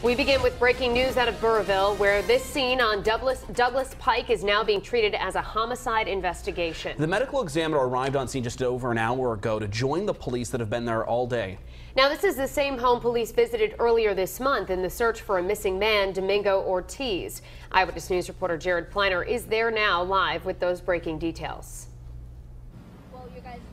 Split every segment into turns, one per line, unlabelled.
We begin with breaking news out of Burrillville, where this scene on Douglas Pike is now being treated as a homicide investigation.
The medical examiner arrived on scene just over an hour ago to join the police that have been there all day.
Now, this is the same home police visited earlier this month in the search for a missing man, Domingo Ortiz. Eyewitness News reporter Jared Pliner is there now live with those breaking details.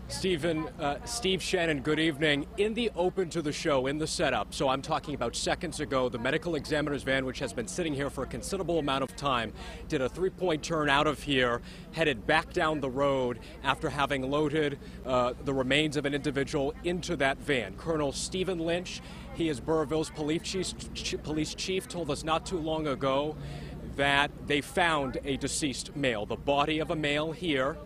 Steve Shannon, good evening. In the open to the show, in the setup, so I'm talking about seconds ago, the medical examiner's van, which has been sitting here for a considerable amount of time, did a three-point turn out of here, headed back down the road after having loaded the remains of an individual into that van. Colonel Stephen Lynch, he is Burrillville's police chief, told us not too long ago that they found a deceased male, the body of a male here.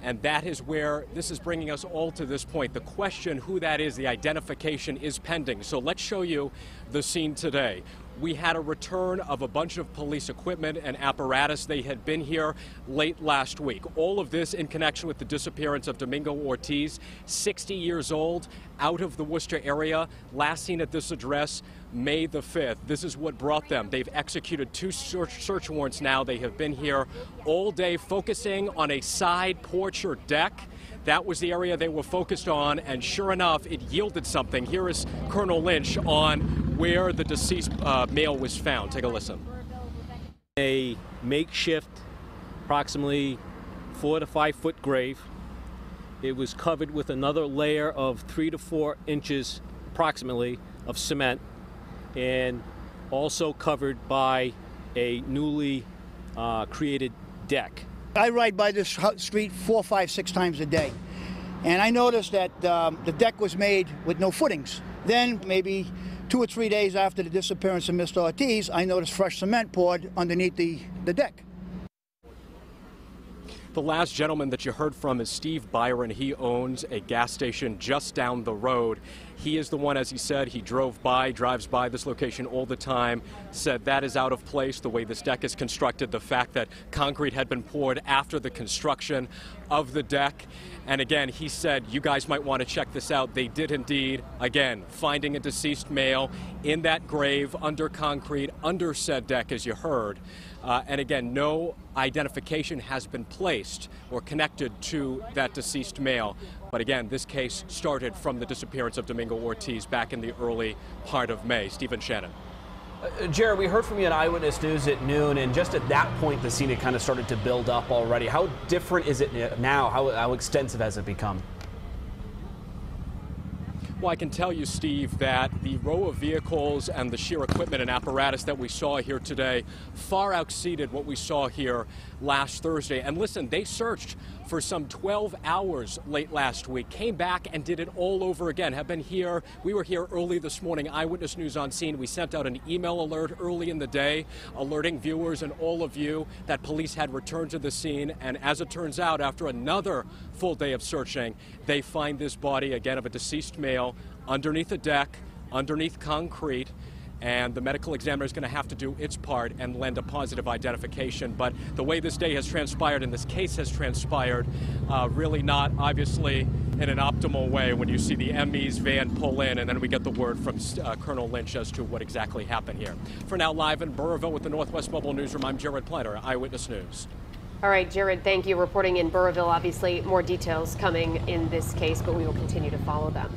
And that is where this is bringing us all to this point. The question who that is, the identification is pending. So let's show you the scene today. We had a return of a bunch of police equipment and apparatus. They had been here late last week. All of this in connection with the disappearance of Domingo Ortiz, 60 years old, out of the Worcester area, last seen at this address May the 5th. This is what brought them. They've executed two search warrants now. They have been here all day focusing on a side porch or deck. That was the area they were focused on, and sure enough, it yielded something. Here is Colonel Lynch on where the deceased male was found. Take a listen.
A makeshift, approximately 4 to 5 foot grave. It was covered with another layer of 3 to 4 inches, approximately, of cement, and also covered by a newly created deck.
I ride by this street 4, 5, 6 times a day, and I noticed that the deck was made with no footings. Then maybe 2 or 3 days after the disappearance of Mr. Ortiz, I noticed fresh cement poured underneath the deck.
The last gentleman that you heard from is Steve Byron. He owns a gas station just down the road. He is the one, as he said, he drives by this location all the time, said that is out of place, the way this deck is constructed, the fact that concrete had been poured after the construction of the deck. And again, he said, you guys might want to check this out. They did indeed, again, finding a deceased male in that grave under concrete, under said deck, as you heard. And again, no identification has been placed or connected to that deceased male. But again, this case started from the disappearance of Domingo Ortiz back in the early part of May. Stephen Shannon.
Jared, we heard from you at Eyewitness News at noon, and just at that point, the scene had kind of started to build up already. How different is it now? How extensive has it become?
Well, I can tell you, Steve, that the row of vehicles and the sheer equipment and apparatus that we saw here today far exceeded what we saw here last Thursday. And listen, they searched for some 12 hours late last week, came back and did it all over again, have been here. We were here early this morning, Eyewitness News on scene. We sent out an email alert early in the day, alerting viewers and all of you that police had returned to the scene. And as it turns out, after another full day of searching, they find this body, again, of a deceased male underneath a deck, underneath concrete. And the medical examiner is going to have to do its part and lend a positive identification. But the way this day has transpired and this case has transpired, really not obviously in an optimal way when you see the ME's van pull in and then we get the word from Colonel Lynch as to what exactly happened here. For now, live in Burrillville with the Northwest Mobile Newsroom, I'm Jared Pliner, Eyewitness News.
All right, Jared, thank you. Reporting in Burrillville, obviously more details coming in this case, but we will continue to follow them.